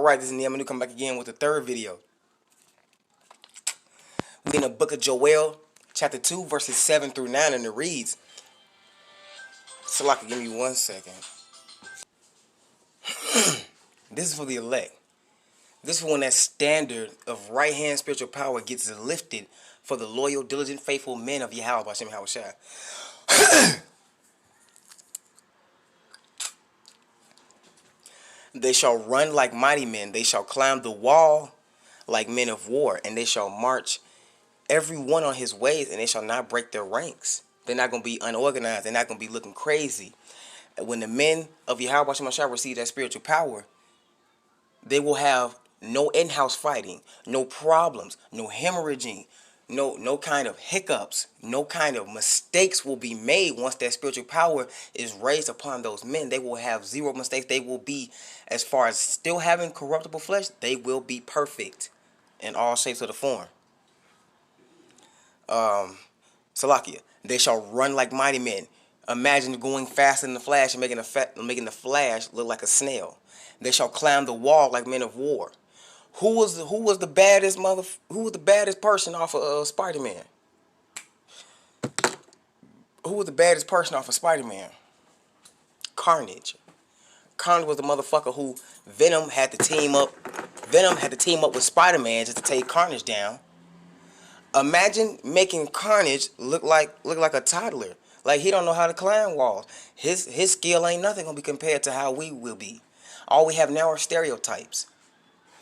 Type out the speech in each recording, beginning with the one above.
Alright, this is Nehemiah come back again with the third video. We in the book of Joel, chapter 2, verses 7 through 9, and it reads. Salaka, give me 1 second. This is for the elect. This is when that standard of right hand spiritual power gets lifted for the loyal, diligent, faithful men of Yahweh Hashem Yahushua. They shall run like mighty men. They shall climb the wall like men of war. And they shall march every one on his ways. And they shall not break their ranks. They're not going to be unorganized. They're not going to be looking crazy. When the men of Yahweh Hashem Yahushua receive that spiritual power, they will have no in-house fighting, no problems, no hemorrhaging, no kind of hiccups, no kind of mistakes will be made once that spiritual power is raised upon those men. They will have zero mistakes. They will be, as far as still having corruptible flesh, they will be perfect in all shapes of the form. Salakia, they shall run like mighty men. Imagine going fast in the flash and making the flash look like a snail. They shall climb the wall like men of war. Who was the baddest person off of Spider-Man? Who was the baddest person off of Spider-Man? Carnage. Carnage was the motherfucker who Venom had to team up. Venom had to team up with Spider-Man just to take Carnage down. Imagine making Carnage look like a toddler. Like he don't know how to climb walls. His skill ain't nothing gonna be compared to how we will be. All we have now are stereotypes,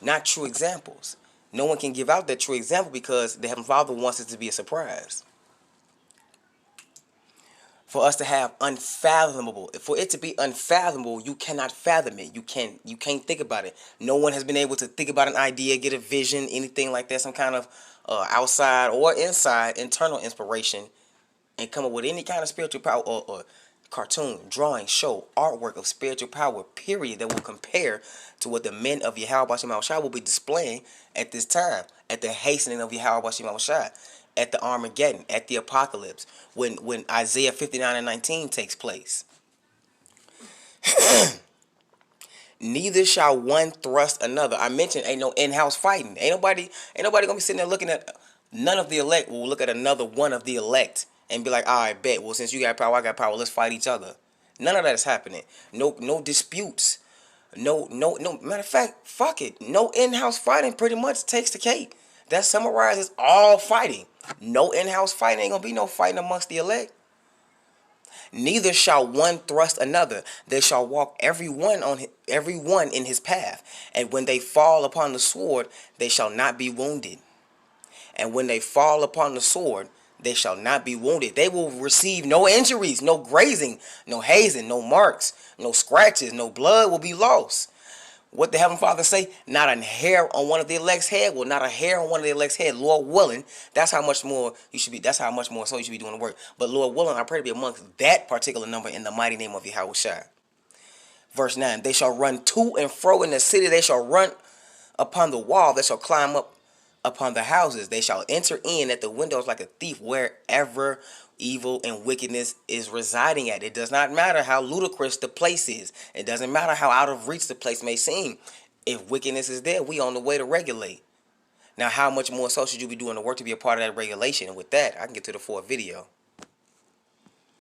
not true examples. No one can give out that true example because the Heavenly Father wants it to be a surprise. For us to have unfathomable, for it to be unfathomable, you cannot fathom it. You can't think about it. No one has been able to think about an idea, get a vision, anything like that, some kind of outside or inside internal inspiration, and come up with any kind of spiritual power or cartoon, drawing, show, artwork of spiritual power, period, that will compare to what the men of Yahweh Hashem Yahushua will be displaying at this time, at the hastening of Yahweh Hashem Yahushua, at the Armageddon, at the apocalypse, when Isaiah 59:19 takes place. Neither shall one thrust another. I mentioned ain't no in-house fighting. Ain't nobody gonna be sitting there looking at, none of the elect will look at another one of the elect and be like, all right, bet, well, since you got power, I got power, let's fight each other. None of that is happening. No disputes. No, matter of fact, fuck it. No in-house fighting pretty much takes the cake. That summarizes all fighting. No in-house fighting. Ain't gonna be no fighting amongst the elect. Neither shall one thrust another. They shall walk every one in his path. And when they fall upon the sword, they shall not be wounded. And when they fall upon the sword, they shall not be wounded. They will receive no injuries, no grazing, no hazing, no marks, no scratches, no blood will be lost. What the Heavenly Father say? Not a hair on one of the elect's head. Well, not a hair on one of the elect's head. Lord willing, that's how much more you should be. That's how much more so you should be doing the work. But Lord willing, I pray to be amongst that particular number in the mighty name of Yahushua. Verse 9, they shall run to and fro in the city. They shall run upon the wall. They shall climb up upon the houses. They shall enter in at the windows like a thief, wherever evil and wickedness is residing at. It does not matter how ludicrous the place is. It doesn't matter how out of reach the place may seem. If wickedness is there, we on the way to regulate. Now, how much more so should you be doing the work to be a part of that regulation? And with that, I can get to the fourth video.